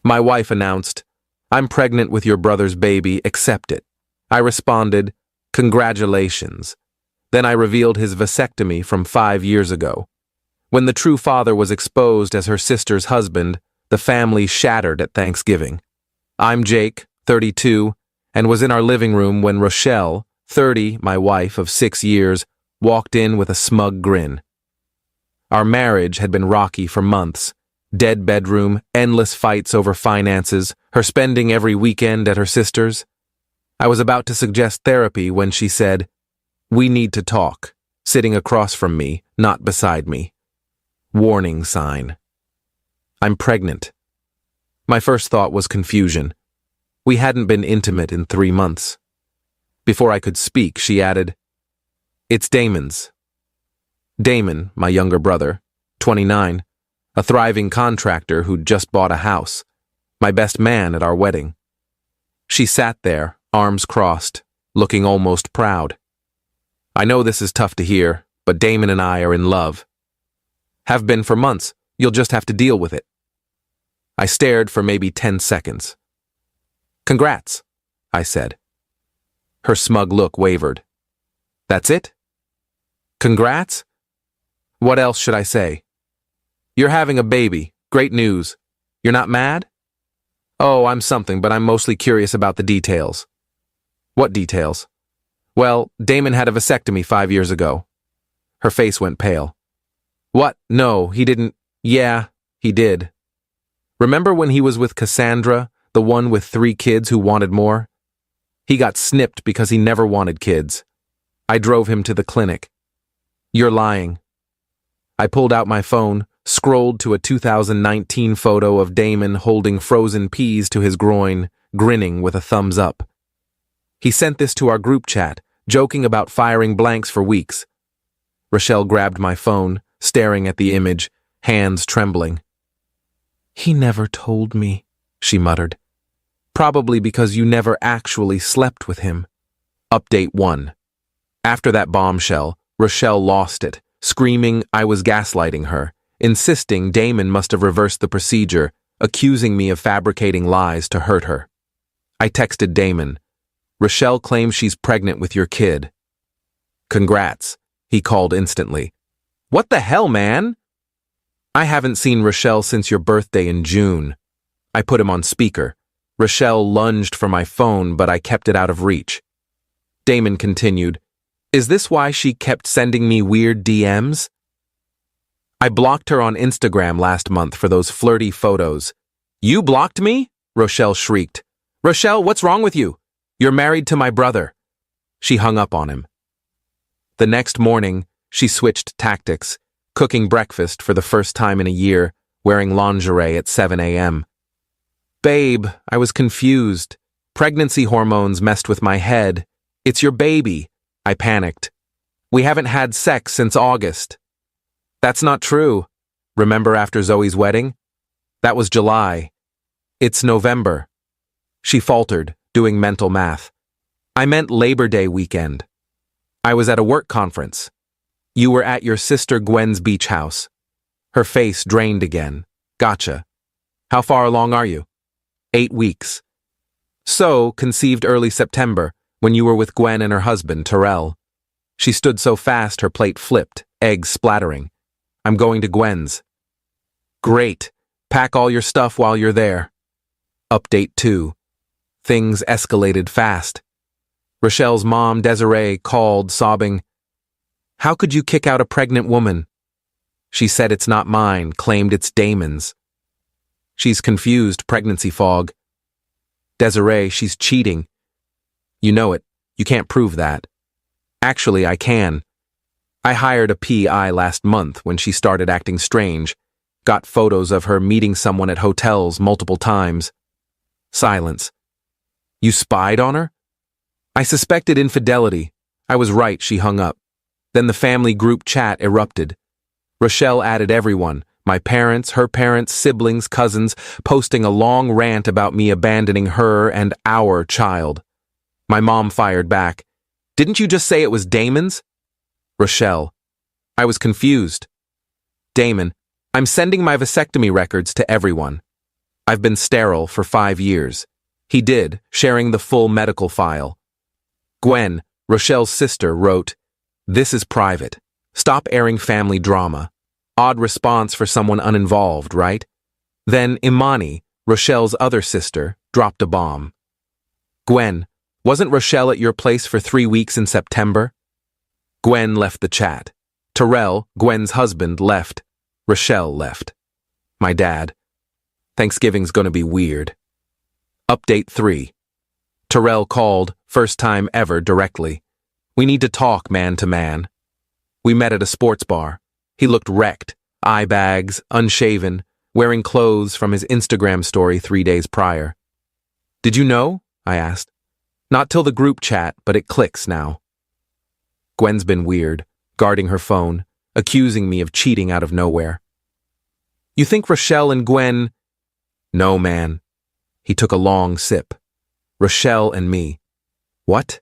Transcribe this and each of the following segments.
My wife announced, "I'm pregnant with your brother's baby, accept it." I responded, "Congratulations." Then I revealed his vasectomy from 5 years ago. When the true father was exposed as her sister's husband, the family shattered at Thanksgiving. I'm Jake, 32, and was in our living room when Rochelle, 30, my wife of 6 years, walked in with a smug grin. Our marriage had been rocky for months. Dead bedroom, endless fights over finances, her spending every weekend at her sister's. I was about to suggest therapy when she said, "We need to talk," sitting across from me, not beside me. Warning sign. I'm pregnant. My first thought was confusion. We hadn't been intimate in 3 months. Before I could speak, she added, "It's Damon's." Damon, my younger brother, 29, a thriving contractor who'd just bought a house, my best man at our wedding. She sat there, arms crossed, looking almost proud. "I know this is tough to hear, but Damon and I are in love. Have been for months. You'll just have to deal with it." I stared for maybe 10 seconds. "Congrats," I said. Her smug look wavered. "That's it? Congrats? What else should I say? You're having a baby. Great news. You're not mad?" "Oh, I'm something, but I'm mostly curious about the details." "What details?" "Well, Damon had a vasectomy 5 years ago." Her face went pale. "What? No, he didn't." "Yeah, he did. Remember when he was with Cassandra, the one with 3 kids who wanted more? He got snipped because he never wanted kids. I drove him to the clinic." "You're lying." I pulled out my phone, scrolled to a 2019 photo of Damon holding frozen peas to his groin, grinning with a thumbs up. He sent this to our group chat, joking about firing blanks for weeks. Rochelle grabbed my phone, staring at the image, hands trembling. "He never told me," she muttered. "Probably because you never actually slept with him." Update 1. After that bombshell, Rochelle lost it, screaming I was gaslighting her, insisting Damon must have reversed the procedure, accusing me of fabricating lies to hurt her. I texted Damon, "Rochelle claims she's pregnant with your kid." "Congrats," he called instantly. "What the hell, man?" "I haven't seen Rochelle since your birthday in June." I put him on speaker. Rochelle lunged for my phone, but I kept it out of reach. Damon continued, "Is this why she kept sending me weird DMs? I blocked her on Instagram last month for those flirty photos." "You blocked me?" Rochelle shrieked. "Rochelle, what's wrong with you? You're married to my brother." She hung up on him. The next morning, she switched tactics, cooking breakfast for the first time in a year, wearing lingerie at 7 a.m. "Babe, I was confused. Pregnancy hormones messed with my head. It's your baby." I panicked. "We haven't had sex since August." "That's not true. Remember after Zoe's wedding? That was July. It's November." She faltered, doing mental math. "I meant Labor Day weekend. I was at a work conference. You were at your sister Gwen's beach house." Her face drained again. "Gotcha. How far along are you?" 8 weeks. "So, conceived early September, when you were with Gwen and her husband, Terrell." She stood so fast her plate flipped, eggs splattering. "I'm going to Gwen's." "Great. Pack all your stuff while you're there." Update 2. Things escalated fast. Rochelle's mom, Desiree, called, sobbing, "How could you kick out a pregnant woman?" She said it's not mine, claimed it's Damon's. She's confused, pregnancy fog. "Desiree, she's cheating." "You know it. You can't prove that." "Actually, I can. I hired a PI last month when she started acting strange. Got photos of her meeting someone at hotels multiple times." Silence. "You spied on her?" "I suspected infidelity. I was right," she hung up. Then the family group chat erupted. Rochelle added everyone, my parents, her parents, siblings, cousins, posting a long rant about me abandoning her and our child. My mom fired back. "Didn't you just say it was Damon's?" Rochelle. "I was confused." Damon. "I'm sending my vasectomy records to everyone." I've been sterile for 5 years. He did, sharing the full medical file. Gwen, Rochelle's sister, wrote, "This is private. Stop airing family drama." Odd response for someone uninvolved, right? Then Imani, Rochelle's other sister, dropped a bomb. "Gwen, wasn't Rochelle at your place for 3 weeks in September?" Gwen left the chat. Terrell, Gwen's husband, left. Rochelle left. My dad. Thanksgiving's gonna be weird. Update 3. Terrell called, first time ever, directly. "We need to talk man to man." We met at a sports bar. He looked wrecked, eye bags, unshaven, wearing clothes from his Instagram story 3 days prior. "Did you know?" I asked. "Not till the group chat, but it clicks now." Gwen's been weird, guarding her phone, accusing me of cheating out of nowhere. "You think Rochelle and Gwen—" "No, man." He took a long sip. "Rochelle and me." "What?"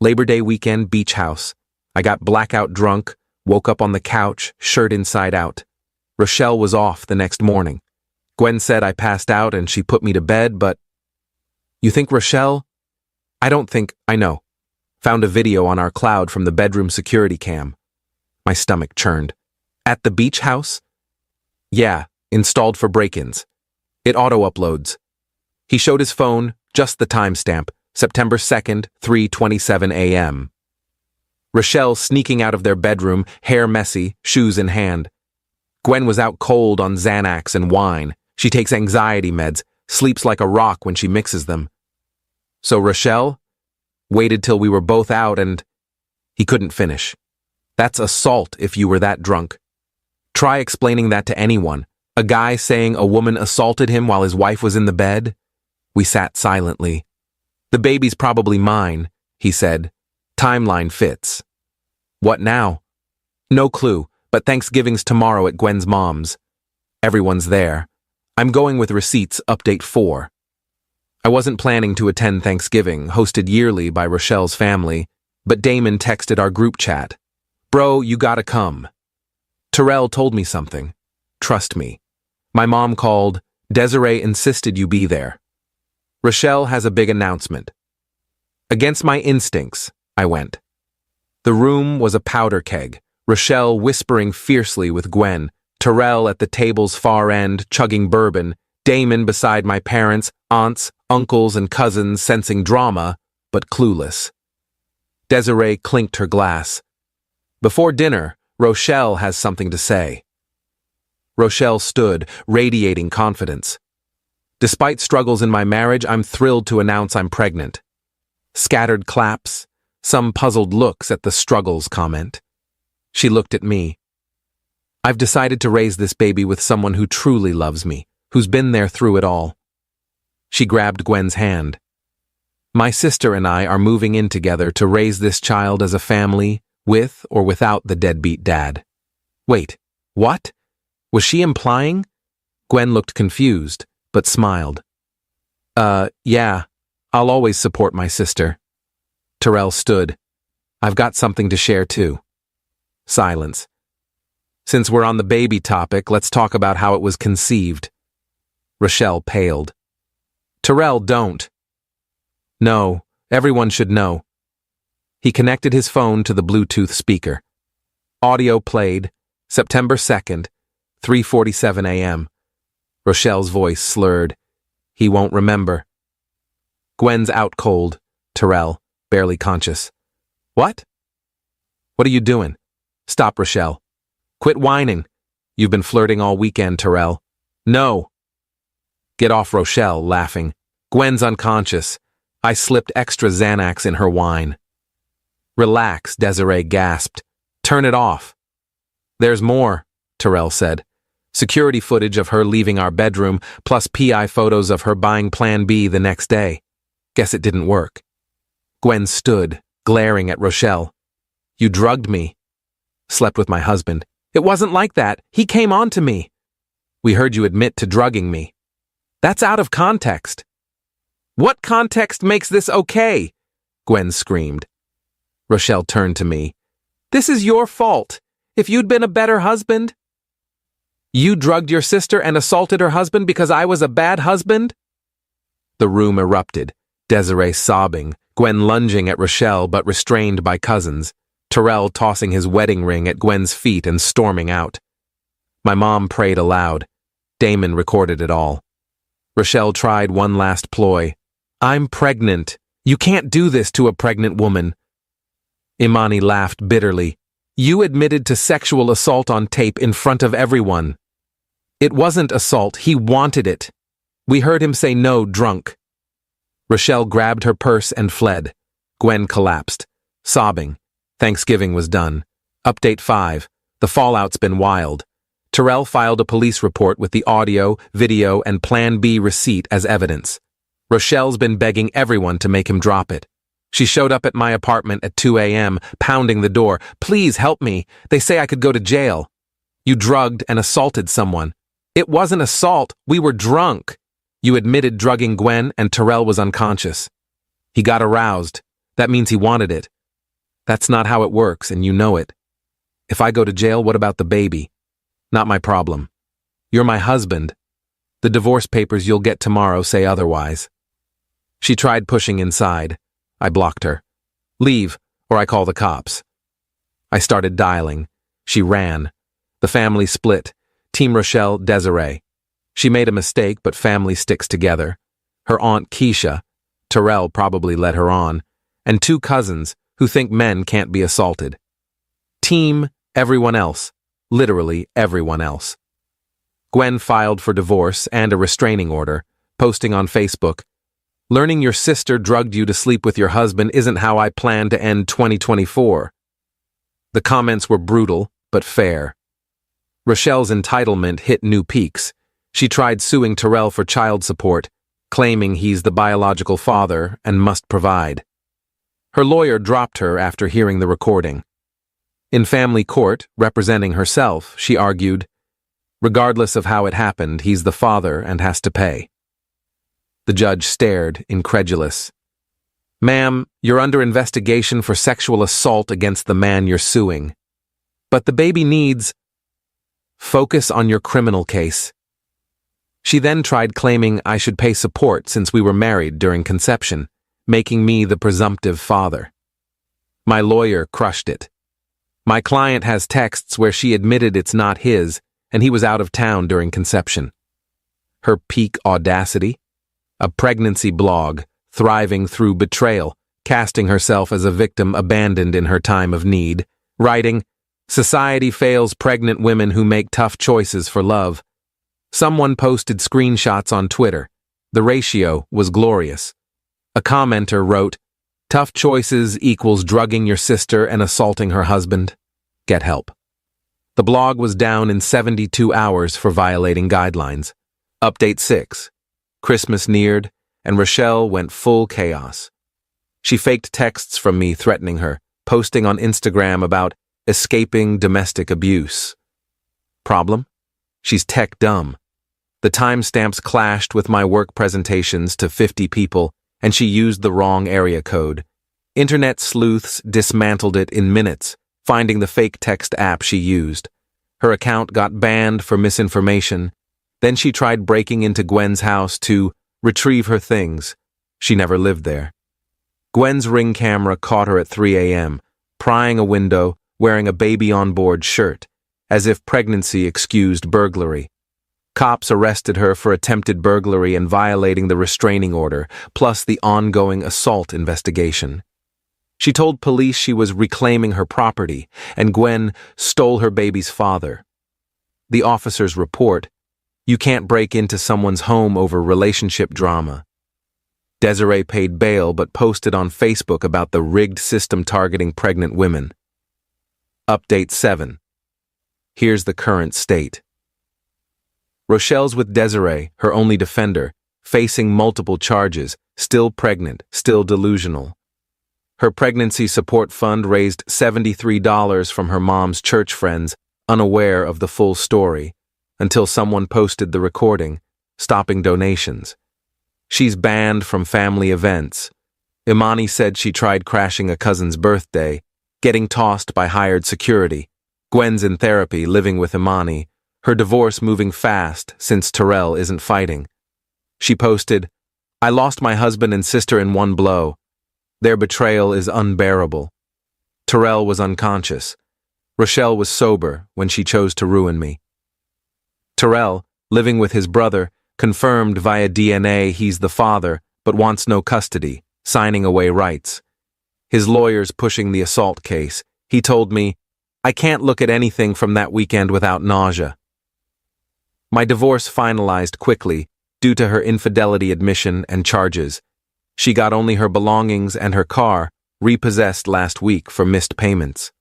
"Labor Day weekend, beach house. I got blackout drunk, woke up on the couch, shirt inside out. Rochelle was off the next morning. Gwen said I passed out and she put me to bed, but—" "You think Rochelle—" "I don't think, I know. Found a video on our cloud from the bedroom security cam." My stomach churned. "At the beach house?" "Yeah, installed for break-ins. It auto-uploads." He showed his phone, just the timestamp, September 2nd, 3:27 a.m. Rochelle sneaking out of their bedroom, hair messy, shoes in hand. Gwen was out cold on Xanax and wine. She takes anxiety meds, sleeps like a rock when she mixes them. "So Rochelle waited till we were both out and—" He couldn't finish. "That's assault if you were that drunk. Try explaining that to anyone. A guy saying a woman assaulted him while his wife was in the bed?" We sat silently. "The baby's probably mine," he said. "Timeline fits." "What now?" "No clue, but Thanksgiving's tomorrow at Gwen's mom's. Everyone's there. I'm going with receipts, update 4. I wasn't planning to attend Thanksgiving, hosted yearly by Rochelle's family, but Damon texted our group chat. "Bro, you gotta come." Terrell told me something. Trust me. My mom called. Desiree insisted you be there. Rochelle has a big announcement. Against my instincts, I went. The room was a powder keg, Rochelle whispering fiercely with Gwen, Terrell at the table's far end chugging bourbon, Damon beside my parents, aunts, uncles, and cousins sensing drama, but clueless. Desiree clinked her glass. "Before dinner, Rochelle has something to say." Rochelle stood, radiating confidence. "Despite struggles in my marriage, I'm thrilled to announce I'm pregnant." Scattered claps, some puzzled looks at the struggles comment. She looked at me. "I've decided to raise this baby with someone who truly loves me, who's been there through it all." She grabbed Gwen's hand. "My sister and I are moving in together to raise this child as a family, with or without the deadbeat dad." "Wait, what? Was she implying?" Gwen looked confused, but smiled. Yeah, I'll always support my sister." Terrell stood. "I've got something to share too." Silence. "Since we're on the baby topic, let's talk about how it was conceived." Rochelle paled. "Terrell, don't." "No, everyone should know." He connected his phone to the Bluetooth speaker. Audio played, September 2nd, 3:47 a.m. Rochelle's voice slurred. "He won't remember." Gwen's out cold. Terrell, barely conscious. "What?" "What are you doing?" "Stop, Rochelle." "Quit whining. You've been flirting all weekend, Terrell." "No." "Get off, Rochelle," laughing. "Gwen's unconscious. I slipped extra Xanax in her wine." "Relax," Desiree gasped. "Turn it off." "There's more," Terrell said. "Security footage of her leaving our bedroom, plus PI photos of her buying Plan B the next day. Guess it didn't work." Gwen stood, glaring at Rochelle. "You drugged me." "Slept with my husband." "It wasn't like that. He came on to me." "We heard you admit to drugging me." "That's out of context." "What context makes this okay?" Gwen screamed. Rochelle turned to me. "This is your fault. If you'd been a better husband—" You drugged your sister and assaulted her husband because I was a bad husband? The room erupted, Desiree sobbing, Gwen lunging at Rochelle but restrained by cousins, Terrell tossing his wedding ring at Gwen's feet and storming out. My mom prayed aloud. Damon recorded it all. Rochelle tried one last ploy. I'm pregnant. You can't do this to a pregnant woman. Imani laughed bitterly. You admitted to sexual assault on tape in front of everyone. It wasn't assault, he wanted it. We heard him say no drunk. Rochelle grabbed her purse and fled. Gwen collapsed, sobbing. Thanksgiving was done. Update 5. The fallout's been wild. Terrell filed a police report with the audio, video, and Plan B receipt as evidence. Rochelle's been begging everyone to make him drop it. She showed up at my apartment at 2 a.m., pounding the door. Please help me. They say I could go to jail. You drugged and assaulted someone. It wasn't assault. We were drunk. You admitted drugging Gwen and Terrell was unconscious. He got aroused. That means he wanted it. That's not how it works, and you know it. If I go to jail, what about the baby? Not my problem. You're my husband. The divorce papers you'll get tomorrow say otherwise. She tried pushing inside. I blocked her. Leave, or I call the cops. I started dialing. She ran. The family split. Team Rochelle, Desiree. She made a mistake, but family sticks together. Her aunt Keisha, Terrell probably led her on, and 2 cousins who think men can't be assaulted. Team everyone else. Literally everyone else. Gwen filed for divorce and a restraining order, posting on Facebook, "Learning your sister drugged you to sleep with your husband isn't how I plan to end 2024. The comments were brutal, but fair. Rochelle's entitlement hit new peaks. She tried suing Terrell for child support, claiming he's the biological father and must provide. Her lawyer dropped her after hearing the recording. In family court, representing herself, she argued, regardless of how it happened, he's the father and has to pay. The judge stared, incredulous. Ma'am, you're under investigation for sexual assault against the man you're suing. But the baby needs... Focus on your criminal case. She then tried claiming I should pay support since we were married during conception, making me the presumptive father. My lawyer crushed it. My client has texts where she admitted it's not his, and he was out of town during conception. Her peak audacity? A pregnancy blog, thriving through betrayal, casting herself as a victim abandoned in her time of need, writing, "Society fails pregnant women who make tough choices for love." Someone posted screenshots on Twitter. The ratio was glorious. A commenter wrote, "Tough choices equals drugging your sister and assaulting her husband. Get help." The blog was down in 72 hours for violating guidelines. Update 6. Christmas neared, and Rochelle went full chaos. She faked texts from me threatening her, posting on Instagram about escaping domestic abuse. Problem? She's tech dumb. The timestamps clashed with my work presentations to 50 people, and she used the wrong area code. Internet sleuths dismantled it in minutes, finding the fake text app she used. Her account got banned for misinformation. Then she tried breaking into Gwen's house to retrieve her things. She never lived there. Gwen's Ring camera caught her at 3 a.m., prying a window, wearing a baby-on-board shirt, as if pregnancy excused burglary. Cops arrested her for attempted burglary and violating the restraining order, plus the ongoing assault investigation. She told police she was reclaiming her property, and Gwen stole her baby's father. The officers report, "You can't break into someone's home over relationship drama." Desiree paid bail but posted on Facebook about the rigged system targeting pregnant women. Update 7. Here's the current state. Rochelle's with Desiree, her only defender, facing multiple charges, still pregnant, still delusional. Her pregnancy support fund raised $73 from her mom's church friends, unaware of the full story, until someone posted the recording, stopping donations. She's banned from family events. Imani said she tried crashing a cousin's birthday, getting tossed by hired security. Gwen's in therapy, living with Imani. Her divorce moving fast since Terrell isn't fighting. She posted, "I lost my husband and sister in one blow. Their betrayal is unbearable. Terrell was unconscious. Rochelle was sober when she chose to ruin me." Terrell, living with his brother, confirmed via DNA he's the father but wants no custody, signing away rights. His lawyers pushing the assault case. He told me, "I can't look at anything from that weekend without nausea." My divorce finalized quickly due to her infidelity admission and charges. She got only her belongings and her car repossessed last week for missed payments.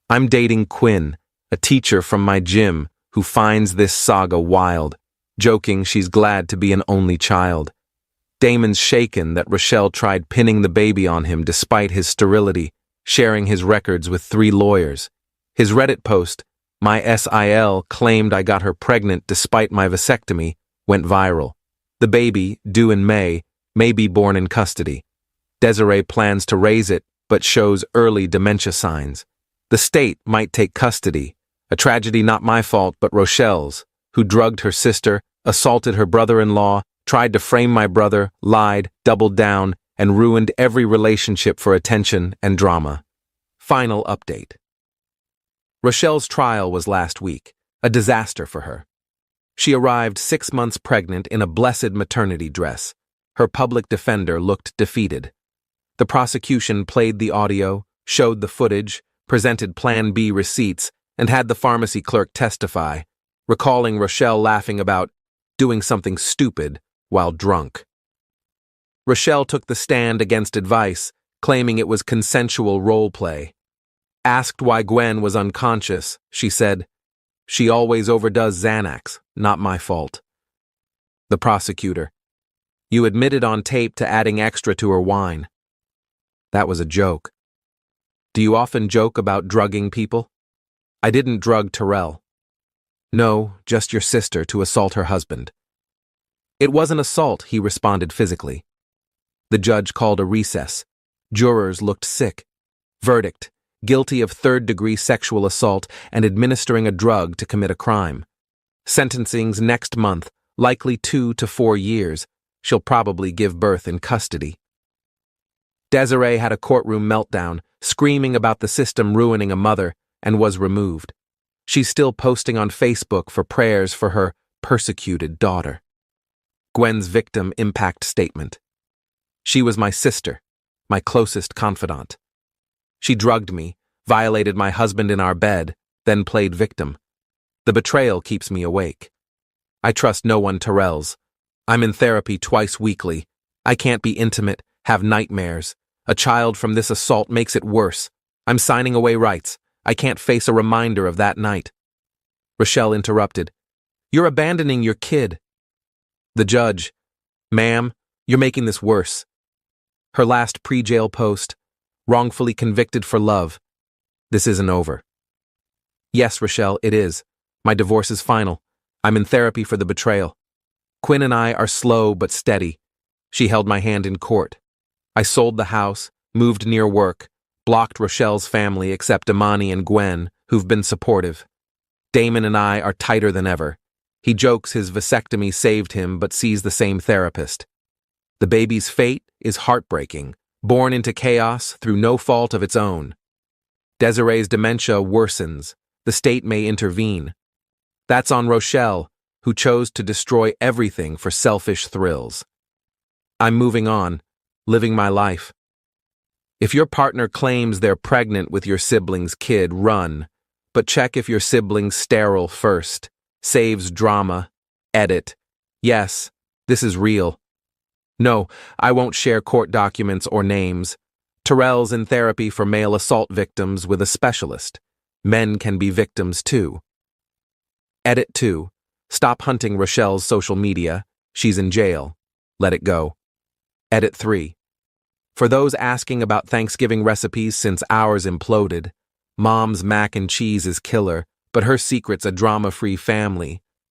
I'm dating Quinn, a teacher from my gym who finds this saga wild, joking she's glad to be an only child. Damon's shaken that Rochelle tried pinning the baby on him despite his sterility, sharing his records with 3 lawyers. His Reddit post, "My SIL claimed I got her pregnant despite my vasectomy," went viral. The baby, due in May be born in custody. Desiree plans to raise it, but shows early dementia signs. The state might take custody, a tragedy not my fault but Rochelle's, who drugged her sister, assaulted her brother-in-law, tried to frame my brother, lied, doubled down, and ruined every relationship for attention and drama. Final update. Rochelle's trial was last week, a disaster for her. She arrived 6 months pregnant in a blessed maternity dress. Her public defender looked defeated. The prosecution played the audio, showed the footage, presented Plan B receipts, and had the pharmacy clerk testify, recalling Rochelle laughing about doing something stupid while drunk. Rochelle took the stand against advice, claiming it was consensual role play. Asked why Gwen was unconscious, she said, "She always overdoes Xanax, not my fault." The prosecutor, "You admitted on tape to adding extra to her wine." That was a joke. "Do you often joke about drugging people?" "I didn't drug Terrell." "No, just your sister to assault her husband." "It wasn't assault," he responded physically. The judge called a recess. Jurors looked sick. Verdict: guilty of 3rd-degree sexual assault and administering a drug to commit a crime. Sentencing's next month, likely 2 to 4 years. She'll probably give birth in custody. Desiree had a courtroom meltdown, screaming about the system ruining a mother, and was removed. She's still posting on Facebook for prayers for her persecuted daughter. Gwen's victim impact statement. "She was my sister, my closest confidant. She drugged me, violated my husband in our bed, then played victim. The betrayal keeps me awake. I trust no one Terrell's. I'm in therapy twice weekly. I can't be intimate, have nightmares. A child from this assault makes it worse. I'm signing away rights. I can't face a reminder of that night." Rochelle interrupted. "You're abandoning your kid." The judge, "Ma'am, you're making this worse." Her last pre-jail post, "Wrongfully convicted for love. This isn't over." "Yes, Rochelle, it is. My divorce is final. I'm in therapy for the betrayal. Quinn and I are slow but steady. She held my hand in court. I sold the house, moved near work, blocked Rochelle's family except Imani and Gwen, who've been supportive. Damon and I are tighter than ever. He jokes his vasectomy saved him but sees the same therapist. The baby's fate is heartbreaking, born into chaos through no fault of its own. Desiree's dementia worsens. The state may intervene. That's on Rochelle, who chose to destroy everything for selfish thrills. I'm moving on, living my life. If your partner claims they're pregnant with your sibling's kid, run. But check if your sibling's sterile first. Saves drama. Edit. Yes, this is real. No, I won't share court documents or names. Terrell's in therapy for male assault victims with a specialist. Men can be victims too. Edit 2. Stop hunting Rochelle's social media. She's in jail. Let it go. Edit 3. For those asking about Thanksgiving recipes since ours imploded, Mom's mac and cheese is killer, but her secret's a drama-free family.